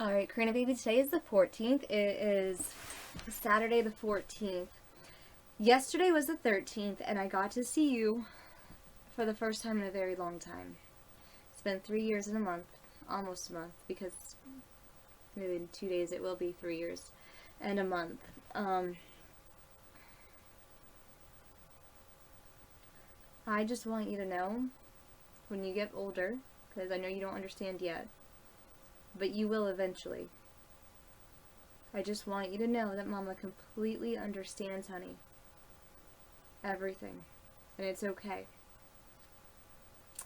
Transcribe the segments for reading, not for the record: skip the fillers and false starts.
Alright, Karina baby, today is the 14th. It is Saturday the 14th. Yesterday was the 13th, and I got to see you for the first time in a very long time. It's been 3 years and a month, almost a month, because maybe in 2 days it will be 3 years and a month. I just want you to know, when you get older, because I know you don't understand yet, but you will eventually. I just want you to know that Mama completely understands, honey. Everything. And it's okay.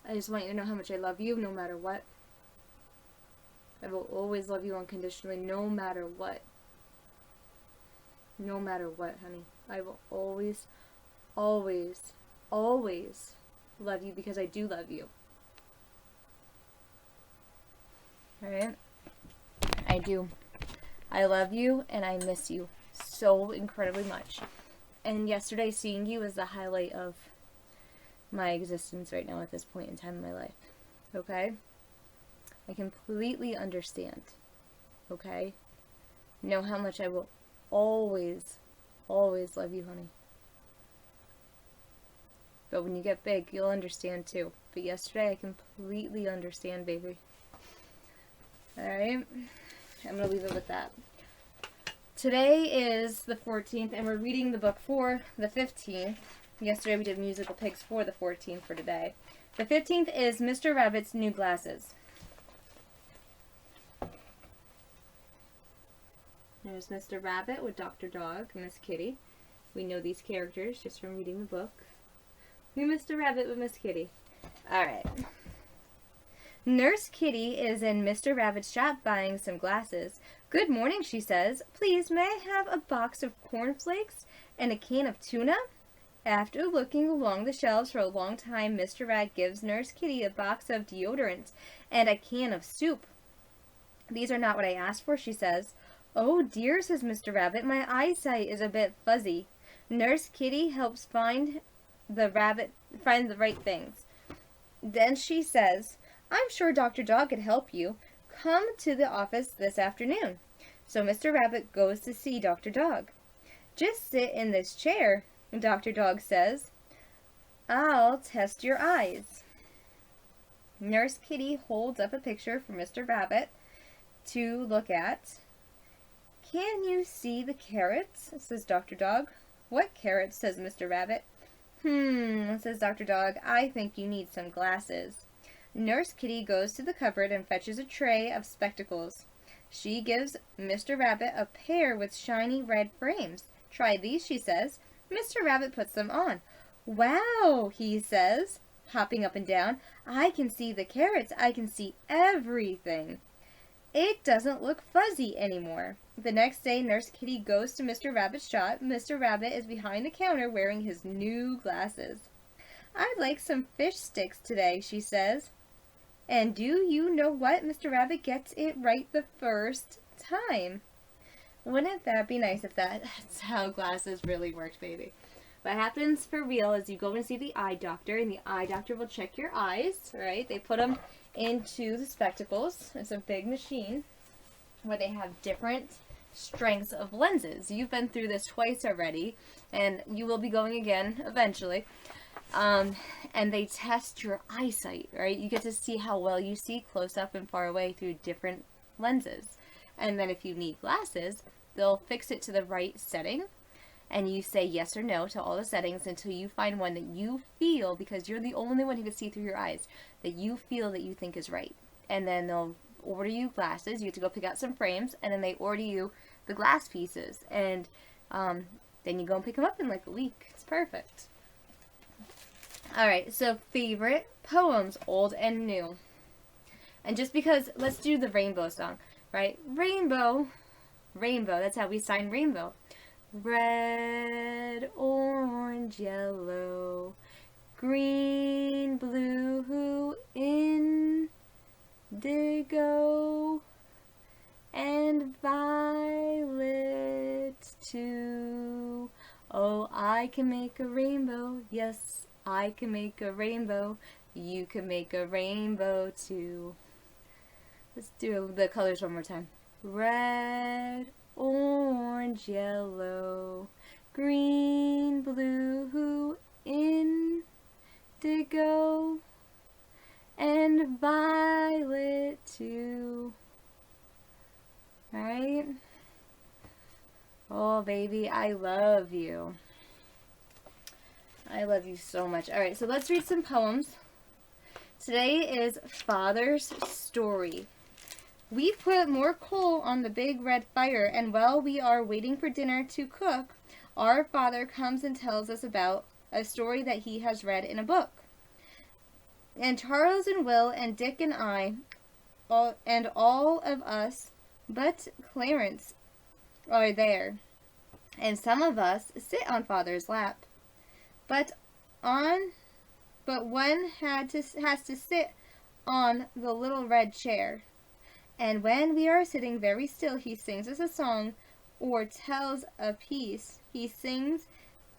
I just want you to know how much I love you, no matter what. I will always love you unconditionally, no matter what. No matter what, honey. I will always, always, always love you because I do love you. Alright? I do. I love you and I miss you so incredibly much. And yesterday seeing you was the highlight of my existence right now at this point in time in my life. Okay? I completely understand. Okay? Know how much I will always, always love you, honey. But when you get big, you'll understand too. But yesterday I completely understand, baby. Alright, I'm going to leave it with that. Today is the 14th, and we're reading the book for the 15th. Yesterday we did musical picks for the 14th for today. The 15th is Mr. Rabbit's New Glasses. There's Mr. Rabbit with Dr. Dog, Miss Kitty. We know these characters just from reading the book. New Mr. Rabbit with Miss Kitty. Alright. Nurse Kitty is in Mr. Rabbit's shop buying some glasses. Good morning, she says. Please, may I have a box of cornflakes and a can of tuna? After looking along the shelves for a long time, Mr. Rat gives Nurse Kitty a box of deodorant and a can of soup. These are not what I asked for, she says. Oh dear, says Mr. Rabbit, my eyesight is a bit fuzzy. Nurse Kitty helps find the right things. Then she says, I'm sure Dr. Dog could help you. Come to the office this afternoon. So Mr. Rabbit goes to see Dr. Dog. Just sit in this chair, Dr. Dog says. I'll test your eyes. Nurse Kitty holds up a picture for Mr. Rabbit to look at. Can you see the carrots? Says Dr. Dog. What carrots? Says Mr. Rabbit. Says Dr. Dog. I think you need some glasses. Nurse Kitty goes to the cupboard and fetches a tray of spectacles. She gives Mr. Rabbit a pair with shiny red frames. Try these, she says. Mr. Rabbit puts them on. Wow, he says, hopping up and down. I can see the carrots. I can see everything. It doesn't look fuzzy anymore. The next day, Nurse Kitty goes to Mr. Rabbit's shop. Mr. Rabbit is behind the counter wearing his new glasses. I'd like some fish sticks today, she says. And do you know what? Mr. Rabbit gets it right the first time. Wouldn't that be nice if that's how glasses really worked, baby? What happens for real is you go and see the eye doctor, and the eye doctor will check your eyes, right? They put them into the spectacles. It's a big machine where they have different strengths of lenses. You've been through this twice already, and you will be going again eventually. And they test your eyesight, right? You get to see how well you see close up and far away through different lenses. And then if you need glasses, they'll fix it to the right setting. And you say yes or no to all the settings until you find one that you feel, because you're the only one who can see through your eyes, that you feel that you think is right. And then they'll order you glasses. You have to go pick out some frames, and then they order you the glass pieces. And then you go and pick them up in like a week. It's perfect. Alright, so favorite poems, old and new. And just because, let's do the rainbow song, right? Rainbow, rainbow, that's how we sign rainbow. Red, orange, yellow, green, blue, indigo, and violet too. Oh, I can make a rainbow, yes, I can make a rainbow. You can make a rainbow too. Let's do the colors one more time. Red, orange, yellow, green, blue, indigo, and violet too. Right? Oh, baby, I love you. I love you so much. All right, so let's read some poems. Today is Father's Story. We put more coal on the big red fire, and while we are waiting for dinner to cook, our father comes and tells us about a story that he has read in a book. And Charles and Will and Dick and I, all of us but Clarence are there, and some of us sit on Father's lap. But one has to sit on the little red chair. And when we are sitting very still, he sings us a song or tells a piece. He sings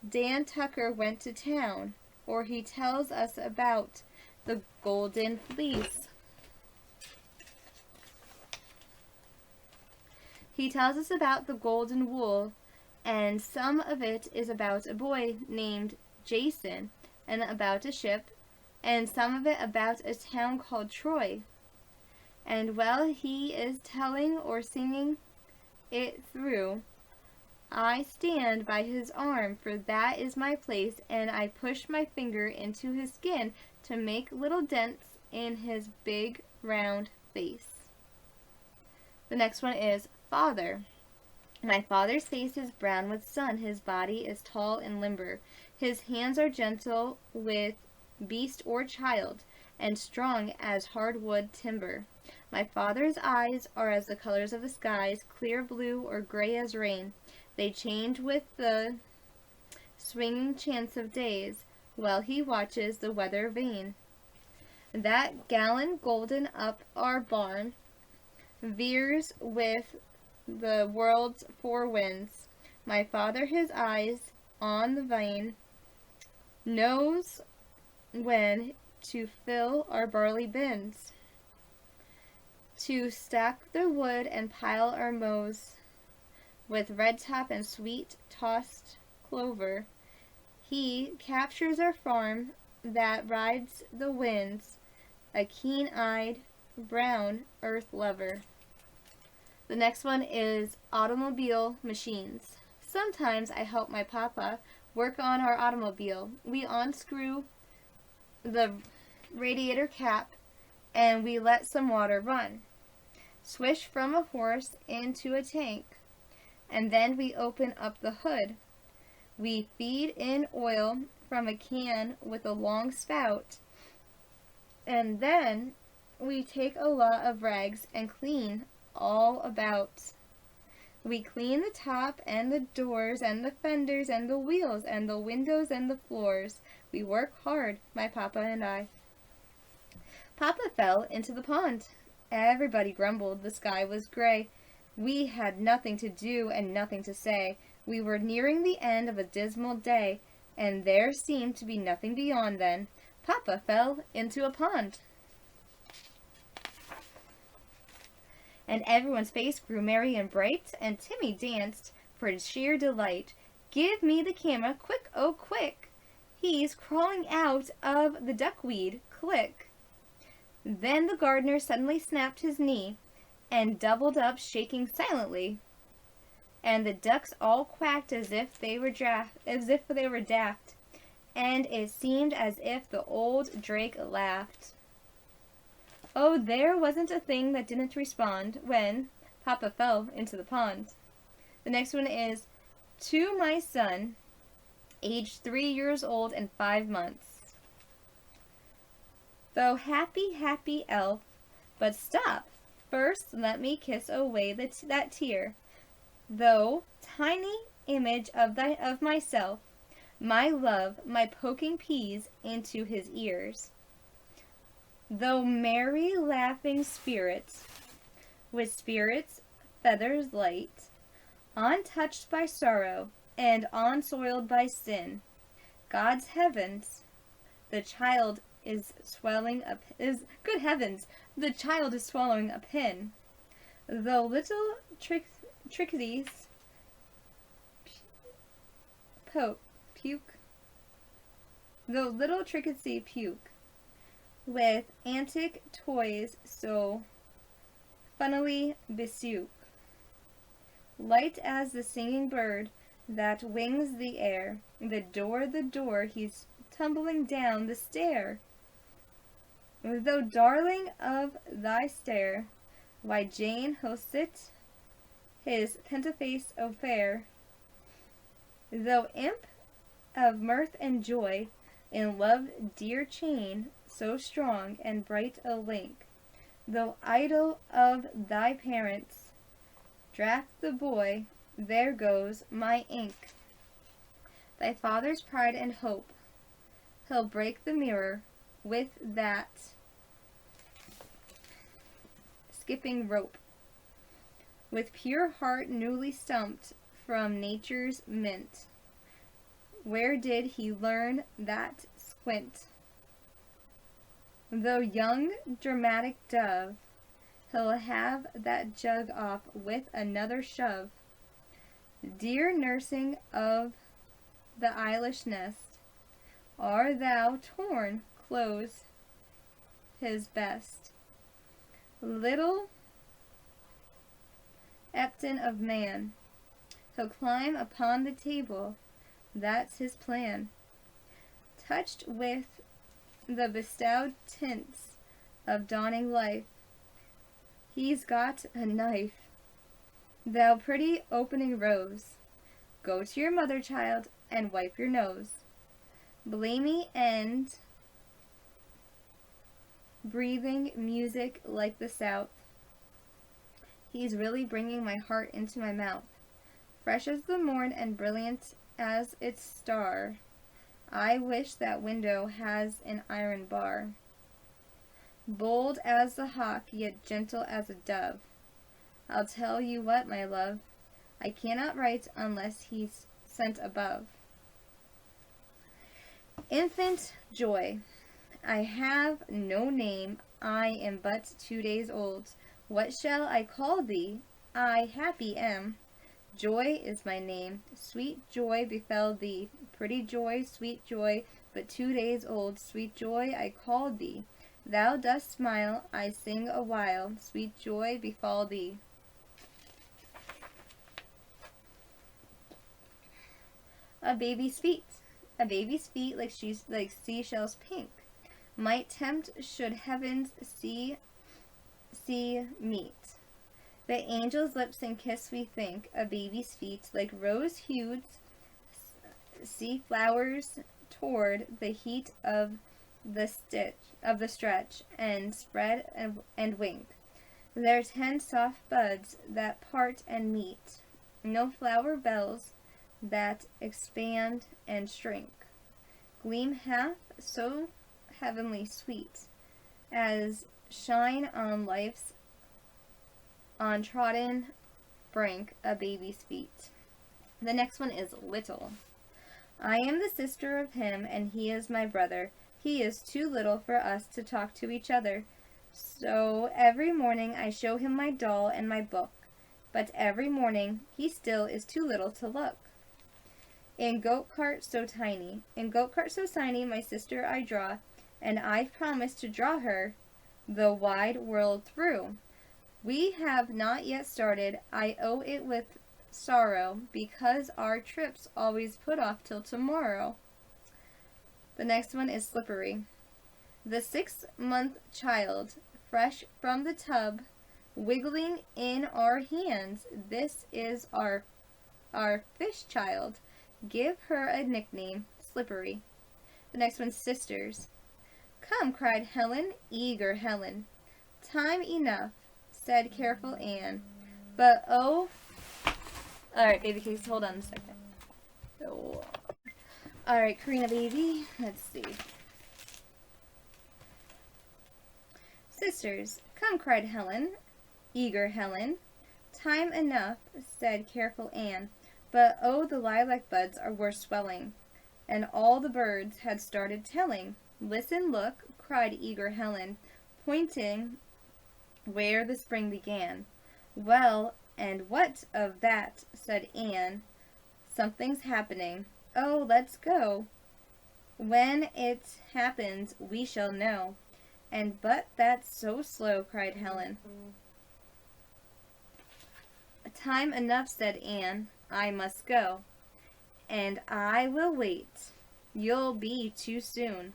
Dan Tucker went to town, or he tells us about the golden fleece. He tells us about the golden wool, and some of it is about a boy named Jason, and about a ship, and some of it about a town called Troy. And while he is telling or singing it through, I stand by his arm, for that is my place, and I push my finger into his skin to make little dents in his big round face. The next one is Father. My father's face is brown with sun, his body is tall and limber, his hands are gentle with beast or child, and strong as hardwood timber. My father's eyes are as the colors of the skies, clear blue or gray as rain. They change with the swinging chance of days, while he watches the weather vane. That gallon golden up our barn veers with the world's four winds. My father, his eyes on the vine, knows when to fill our barley bins, to stack the wood and pile our mows with red top and sweet tossed clover. He captures our farm that rides the winds, a keen-eyed brown earth lover. The next one is automobile machines. Sometimes I help my papa work on our automobile. We unscrew the radiator cap and we let some water run. Swish from a horse into a tank, and then we open up the hood. We feed in oil from a can with a long spout, and then we take a lot of rags and clean all about. We clean the top and the doors and the fenders and the wheels and the windows and the floors. We work hard, my papa and I. Papa fell into the pond. Everybody grumbled the sky was gray. We had nothing to do and nothing to say. We were nearing the end of a dismal day, and there seemed to be nothing beyond then. Papa fell into a pond. And everyone's face grew merry and bright, and Timmy danced for sheer delight. Give me the camera, quick, oh quick! He's crawling out of the duckweed, click! Then the gardener suddenly snapped his knee, and doubled up, shaking silently. And the ducks all quacked as if they were daft, and it seemed as if the old drake laughed. Oh, there wasn't a thing that didn't respond when Papa fell into the pond. The next one is, to my son, aged 3 years old and 5 months. Though happy, happy elf, but stop, first let me kiss away that tear. Though tiny image of myself, my love, my poking peas into his ears. Though merry laughing spirits, with spirits feathers light, untouched by sorrow and unsoiled by sin, God's heavens, the child is swallowing a pin. Though little trickies puke, though little trickety puke, with antic toys so funnily bespoke, light as the singing bird that wings the air, the door, he's tumbling down the stair. Though darling of thy stare, why Jane he'll sit his pentaface o' fair. Though imp of mirth and joy, in love dear chain, so strong and bright a link, though idol of thy parents, draft the boy, there goes my ink. Thy father's pride and hope, he'll break the mirror with that skipping rope. With pure heart newly stumped from nature's mint, where did he learn that squint? Though young dramatic dove, he'll have that jug off with another shove. Dear nursing of the eyelash nest, are thou torn close his best. Little Epton of man, he'll climb upon the table, that's his plan. Touched with the bestowed tints of dawning life, he's got a knife. Thou pretty opening rose, go to your mother, child, and wipe your nose. Blamy and breathing music like the south, he's really bringing my heart into my mouth. Fresh as the morn and brilliant as its star, I wish that window has an iron bar. Bold as the hawk, yet gentle as a dove. I'll tell you what, my love, I cannot write unless he's sent above. Infant joy, I have no name, I am but 2 days old. What shall I call thee? I happy am. Joy is my name, sweet joy befell thee. Pretty joy, sweet joy, but 2 days old. Sweet joy, I called thee. Thou dost smile, I sing a while. Sweet joy befall thee. A baby's feet. A baby's feet like seashells pink, might tempt should heaven's sea meet. The angel's lips and kiss we think, a baby's feet like rose-hued sea flowers toward the heat of the stretch and spread and wink. Their 10 soft buds that part and meet, no flower bells that expand and shrink, gleam half so heavenly sweet as shine on life's untrodden brink, a baby's feet. The next one is little. I am the sister of him, and he is my brother. He is too little for us to talk to each other. So every morning I show him my doll and my book, but every morning he still is too little to look. In goat cart so tiny, my sister I draw, and I've promised to draw her the wide world through. We have not yet started, I owe it with sorrow, because our trips always put off till tomorrow. The next one is slippery. The 6-month child, fresh from the tub, wiggling in our hands, this is our fish child. Give her a nickname, Slippery. The next one's sisters. Come, cried Helen, eager Helen. Time enough, said careful Anne. But oh... Alright, baby cakes, hold on a second. Oh. Alright, Karina, baby. Let's see. Sisters, come, cried Helen, eager Helen. Time enough, said careful Anne. But oh, the lilac buds were swelling, and all the birds had started telling. Listen, look, cried eager Helen, pointing where the spring began. Well, and what of that, said Anne. Something's happening. Oh, let's go. When it happens, we shall know. And but that's so slow, cried Helen. Time enough, said Anne. I must go. And I will wait. You'll be too soon.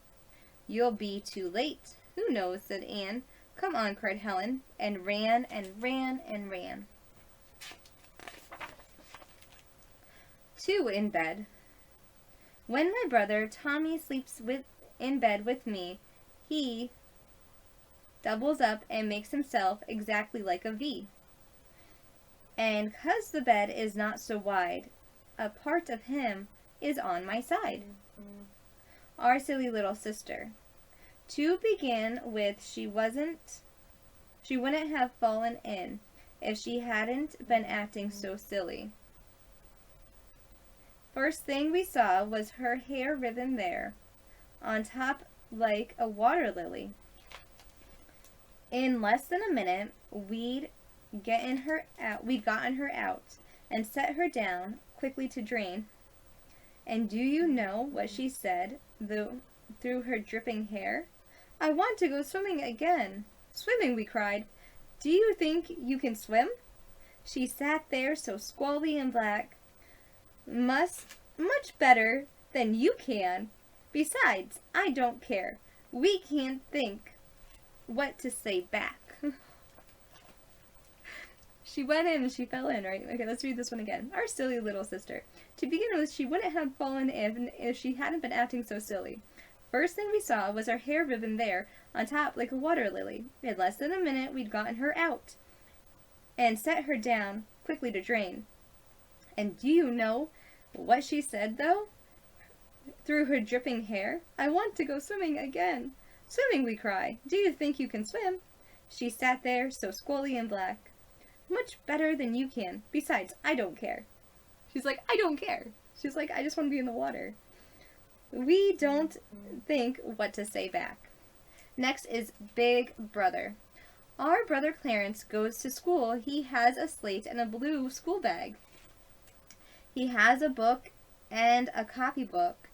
You'll be too late. Who knows, said Anne. Come on, cried Helen, and ran and ran and ran. 2 in bed. When my brother Tommy sleeps in bed with me, he doubles up and makes himself exactly like a V. And 'cause the bed is not so wide, a part of him is on my side. Our silly little sister. To begin with, she wouldn't have fallen in if she hadn't been acting so silly. First thing we saw was her hair ribbon there, on top like a water lily. In less than a minute, we'd gotten her out and set her down quickly to drain. And do you know what she said through her dripping hair? I want to go swimming again. Swimming, we cried. Do you think you can swim? She sat there so squally and black. Much better than you can. Besides, I don't care. We can't think what to say back. She went in and she fell in, right? Okay, let's read this one again. Our silly little sister. To begin with, she wouldn't have fallen in if she hadn't been acting so silly. First thing we saw was her hair ribbon there, on top like a water lily. In less than a minute, we'd gotten her out and set her down quickly to drain. And do you know what she said, though? Through her dripping hair? I want to go swimming again. Swimming, we cry. Do you think you can swim? She sat there so squally and black. Much better than you can. Besides, I don't care. She's like, I don't care. She's like, I just want to be in the water. We don't think what to say back. Next is Big Brother. Our brother Clarence goes to school. He has a slate and a blue school bag. He has a book and a copybook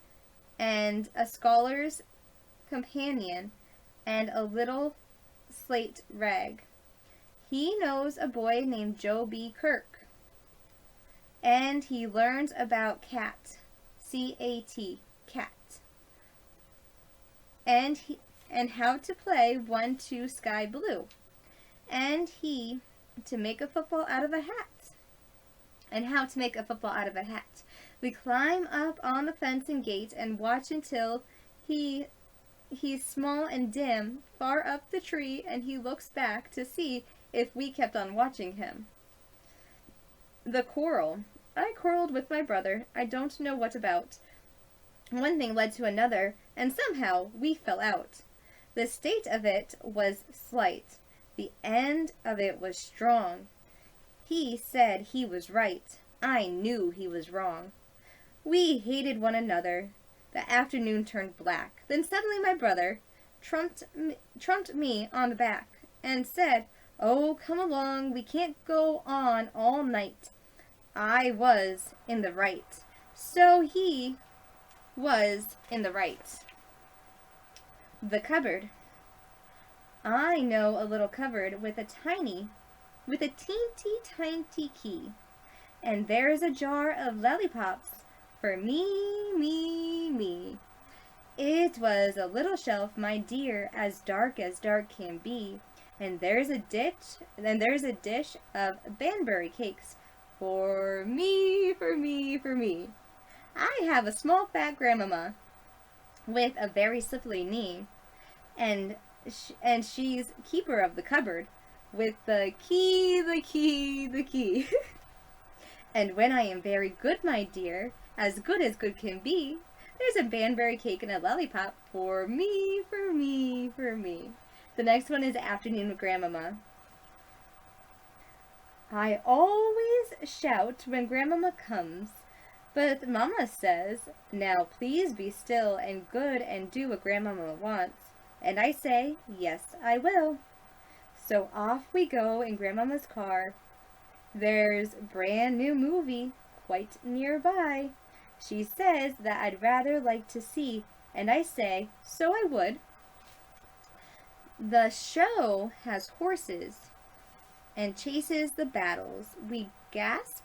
and a scholar's companion and a little slate rag. He knows a boy named Joe B. Kirk, and he learns about cat, C-A-T, cat, and how to play 1, 2, sky blue, and to make a football out of a hat, and how to make a football out of a hat. We climb up on the fence and gate and watch until he's small and dim, far up the tree, and he looks back to see if we kept on watching him. The quarrel. I quarreled with my brother. I don't know what about. One thing led to another, and somehow we fell out. The state of it was slight. The end of it was strong. He said he was right. I knew he was wrong. We hated one another. The afternoon turned black. Then suddenly my brother trumped me on the back and said, "Oh, come along, we can't go on all night." I was in the right. So he was in the right. The cupboard. I know a little cupboard with a teeny tiny key. And there's a jar of lollipops for me. It was a little shelf, my dear, as dark can be. And there's a dish of Banbury cakes for me. I have a small fat grandmama with a very slippery knee, and she's keeper of the cupboard with the key. And when I am very good, my dear, as good can be, there's a Banbury cake and a lollipop for me. The next one is Afternoon with Grandmama. I always shout when Grandmama comes, but Mama says, "Now please be still and good and do what Grandmama wants." And I say, "Yes, I will." So off we go in Grandmama's car, There's a brand new movie quite nearby. She says that I'd rather like to see, and I say, so I would. The show has horses and chases the battles. We gasp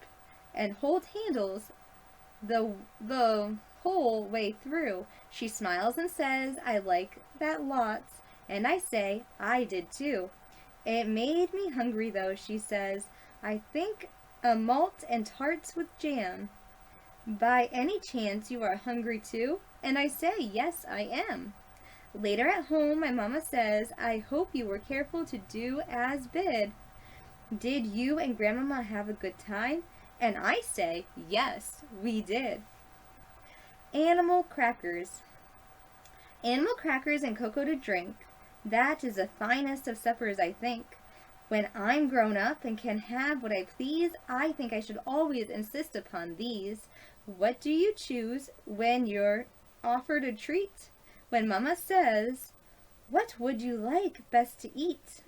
and hold handles the whole way through. She smiles and says, I like that lots, and I say, I did too. It made me hungry though, she says. I think a malt and tarts with jam. By any chance you are hungry too? And I say, yes, I am. Later at home, my mama says, I hope you were careful to do as bid. Did you and Grandmama have a good time? And I say, yes, we did. Animal crackers. Animal crackers and cocoa to drink. That is the finest of suppers, I think. When I'm grown up and can have what I please, I think I should always insist upon these. What do you choose when you're offered a treat? When Mama says, what would you like best to eat?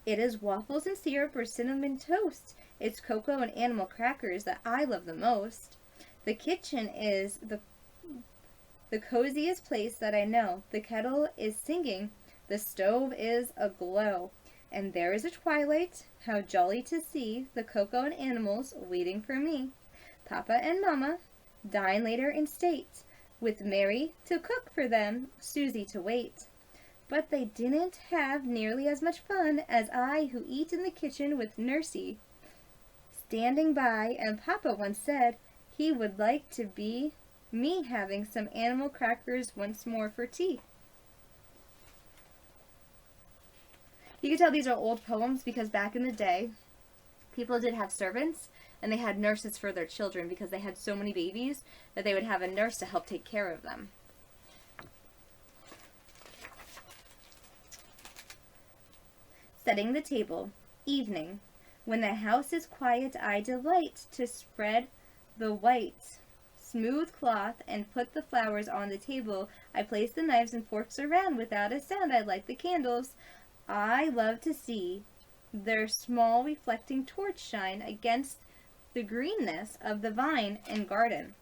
It is waffles and syrup or cinnamon toast. It's cocoa and animal crackers that I love the most. The kitchen is the coziest place that I know. The kettle is singing. The stove is aglow. And there is a twilight. How jolly to see the cocoa and animals waiting for me. Papa and Mama dine later in state, with Mary to cook for them, Susie to wait. But they didn't have nearly as much fun as I, who eat in the kitchen with Nursey standing by, and Papa once said he would like to be me having some animal crackers once more for tea. You can tell these are old poems because back in the day, people did have servants, and they had nurses for their children because they had so many babies that they would have a nurse to help take care of them. Setting the table. Evening. When the house is quiet, I delight to spread the white, smooth cloth and put the flowers on the table. I place the knives and forks around without a sound. I light the candles. I love to see their small reflecting torch shine against the greenness of the vine and garden.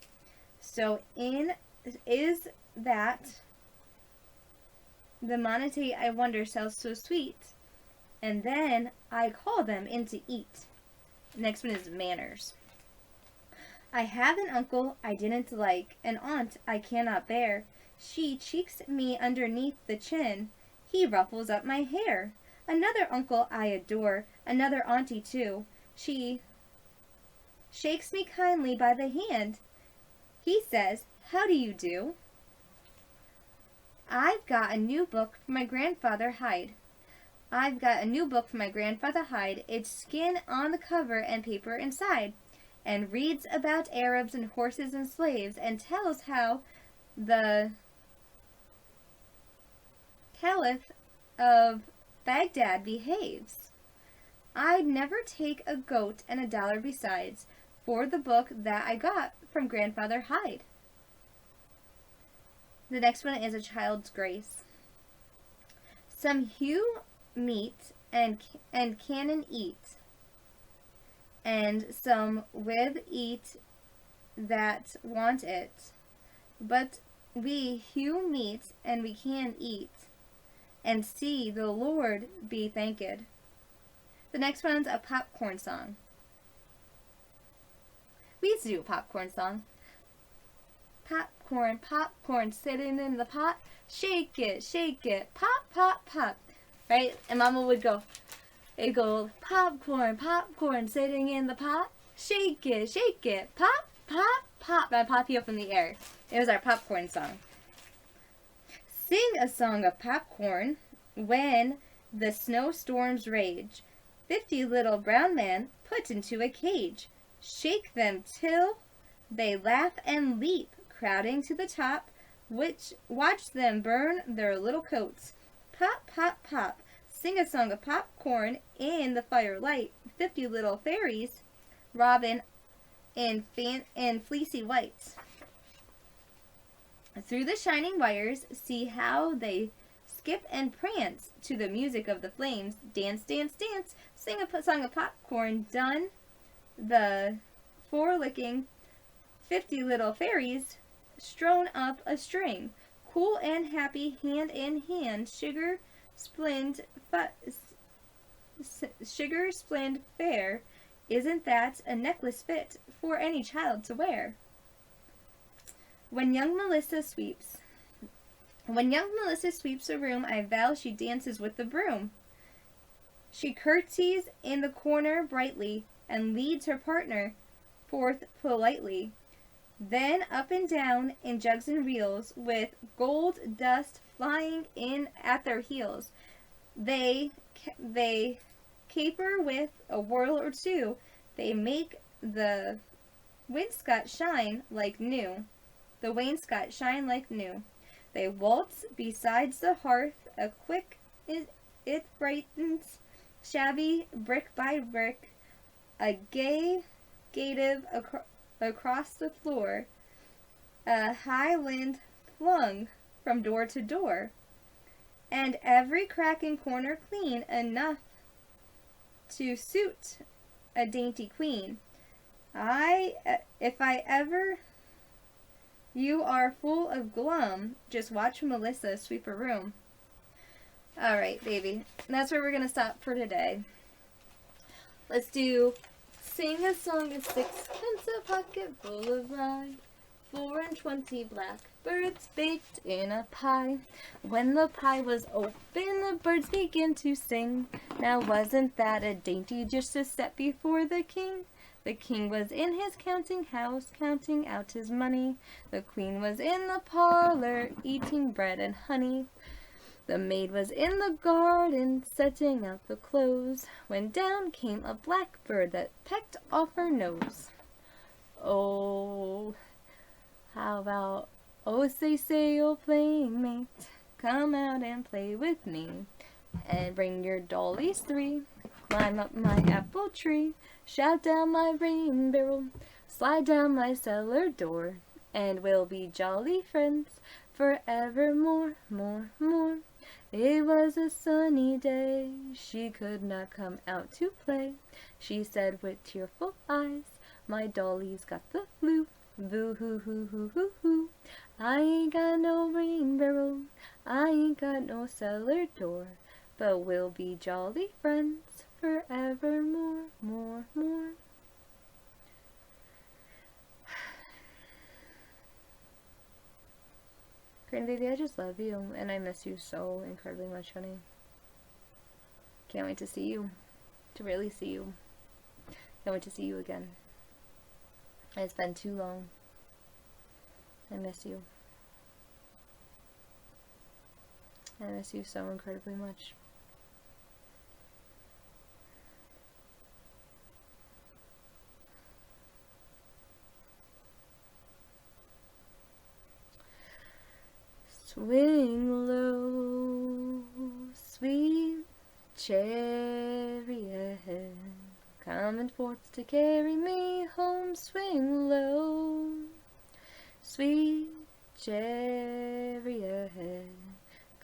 So is that the monete I wonder sells so sweet, and then I call them in to eat. Next one is manners. I have an uncle I didn't like, an aunt I cannot bear. She cheeks me underneath the chin. He ruffles up my hair. Another uncle I adore, another auntie too. She shakes me kindly by the hand. He says, how do you do? I've got a new book for my grandfather Hyde. It's skin on the cover and paper inside, and reads about Arabs and horses and slaves, and tells how the Caliph of Baghdad behaves. I'd never take a goat and $1 besides for the book that I got from Grandfather Hyde. The next one is A Child's Grace. Some hew meat and cannon eat, and some with eat that want it. But we hew meat and we can eat, and see the Lord be thanked. The next one's a popcorn song. We used to do a popcorn song. Popcorn, popcorn, sitting in the pot. Shake it, pop, pop, pop. Right? And Mama would go, it'd go, popcorn, popcorn, sitting in the pot. Shake it, pop, pop, pop. I'd pop you up in the air. It was our popcorn song. Sing a song of popcorn when the snowstorms rage. 50 little brown men put into a cage. Shake them till they laugh and leap, crowding to the top, which watch them burn their little coats. Pop, pop, pop. Sing a song of popcorn in the firelight. 50 little fairies, robin in fleecy white. Through the shining wires, see how they skip and prance to the music of the flames. Dance, dance, dance. Sing a song of popcorn. Done the four-licking 50 little fairies strown up a string, cool and happy, hand in hand, sugar splend fair. Isn't that a necklace fit for any child to wear? When young Melissa sweeps a room, I vow she dances with the broom. She curtsies in the corner brightly, and leads her partner forth politely. Then up and down in jugs and reels, with gold dust flying in at their heels, they caper with a whirl or two. They make the wainscot shine like new. They waltz besides the hearth, a quick it brightens, shabby brick by brick, a gay gative across the floor, a highland flung from door to door, and every crack and corner clean enough to suit a dainty queen. If I ever you are full of glum, just watch Melissa sweep a room. Alright, baby. That's where we're going to stop for today. Let's do Sing a Song of Sixpence, a pocket full of rye, 4 and 20 blackbirds baked in a pie. When the pie was open, the birds began to sing. Now wasn't that a dainty just to set before the king? The king was in his counting house, counting out his money. The queen was in the parlor, eating bread and honey. The maid was in the garden, setting out the clothes, when down came a blackbird that pecked off her nose. Oh, how about, oh, say, oh, playmate, come out and play with me, and bring your dollies 3, climb up my apple tree, shout down my rain barrel, slide down my cellar door, and we'll be jolly friends forevermore, more. It was a sunny day, she could not come out to play. She said with tearful eyes, my dolly's got the flu, boo-hoo-hoo-hoo-hoo-hoo. I ain't got no rain barrel, I ain't got no cellar door, but we'll be jolly friends forevermore, more. Karina, baby, I just love you, and I miss you so incredibly much, honey. Can't wait to see you, to really see you. Can't wait to see you again. It's been too long. I miss you. I miss you so incredibly much. Swing low, sweet chariot, coming forth to carry me home. Swing low, sweet chariot,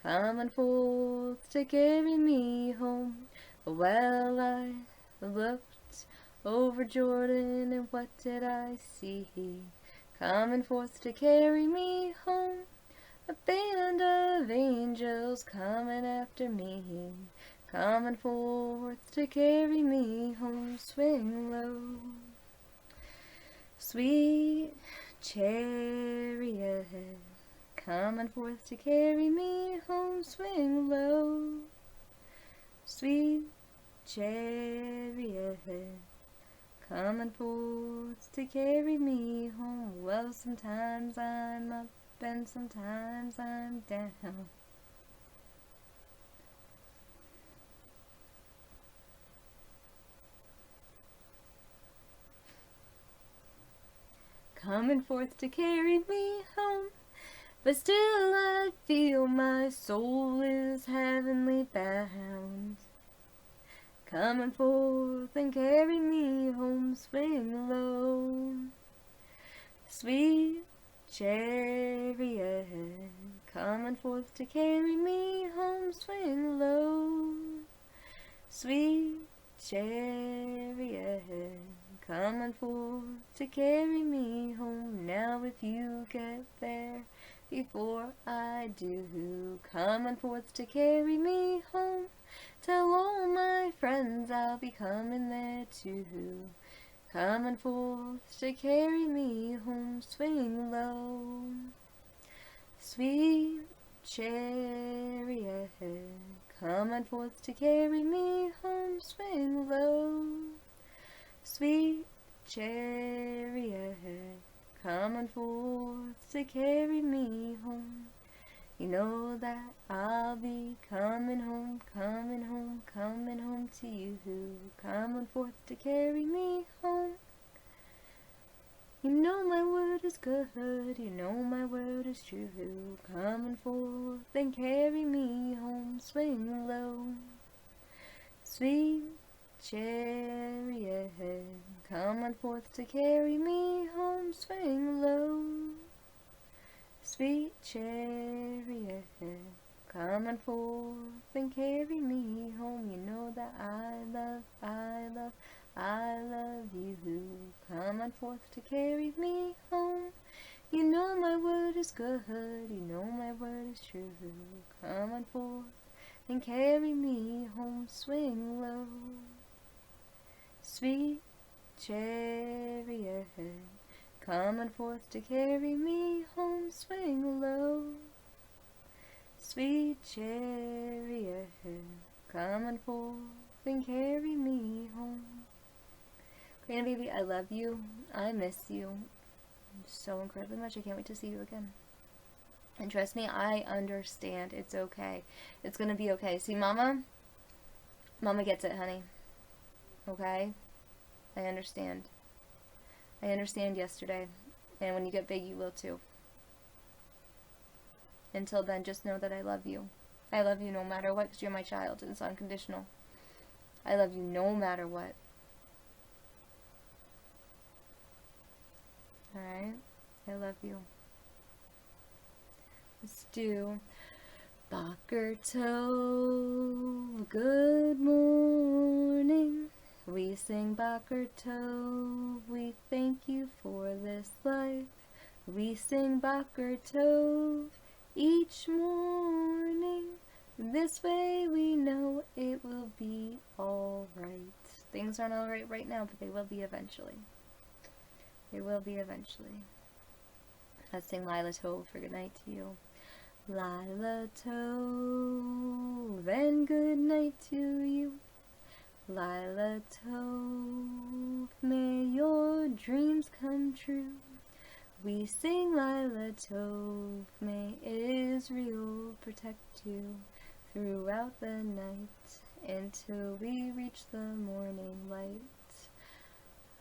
coming forth to carry me home. Well, I looked over Jordan, and what did I see? Coming forth to carry me home, a band of angels coming after me, coming forth to carry me home. Swing low, sweet chariot, coming forth to carry me home. Swing low, sweet chariot, coming forth to carry me home. Well, sometimes I'm up and sometimes I'm down. Coming forth to carry me home, but still I feel my soul is heavenly bound. Coming forth and carry me home. Swing low, sweet chariot, coming forth to carry me home. Swing low, sweet chariot, coming forth to carry me home. Now if you get there before I do, coming forth to carry me home. Tell all my friends I'll be coming there too. Coming forth to carry me home. Swing low, sweet chariot, coming forth to carry me home. Swing low, sweet chariot, coming forth to carry me home. You know that I'll be coming home, coming home, coming home to you, coming forth to carry me home. You know my word is good, you know my word is true, coming forth and carry me home. Swing low, sweet chariot, coming forth to carry me home. Swing low, sweet chariot, coming forth and carry me home. You know that I love you, coming forth to carry me home. You know my word is good, you know my word is true, coming forth and carry me home. Swing low, sweet chariot, coming forth to carry me home. Swing low, sweet chariot, coming forth and carry me home. Karina baby, I love you. I miss you so incredibly much. I can't wait to see you again. And trust me, I understand. It's okay. It's gonna be okay. See, Mama gets it, honey. Okay? I understand. I understand yesterday. And when you get big, you will too. Until then, just know that I love you. I love you no matter what, because you're my child, and it's unconditional. I love you no matter what. Alright? I love you. Let's do Bocker Tove, good morning. We sing Bocker Tove, we thank you for this life. We sing Bocker Tove each morning. This way we know it will be alright. Things aren't alright right now, but they will be eventually. They will be eventually. Let's sing Lila Tove for good night to you. Lila Tove, and good night to you. Lila Tove, may your dreams come true. We sing Lila Tove, may Israel protect you throughout the night until we reach the morning light.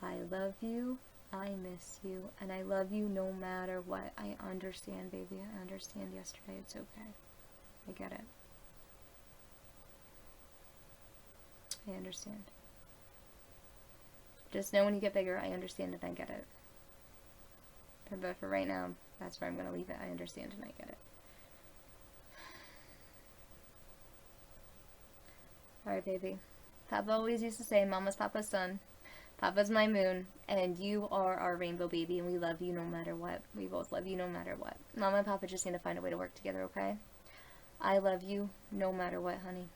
I love you, I miss you, and I love you no matter what. I understand, baby. I understand yesterday. It's okay. I get it. I understand. Just know when you get bigger, I understand and I get it. But for right now, that's where I'm going to leave it. I understand and I get it. Alright, baby. Papa always used to say, Mama's Papa's son. Papa's my moon, and you are our rainbow baby, and we love you no matter what. We both love you no matter what. Mama and Papa just need to find a way to work together, okay? I love you no matter what, honey.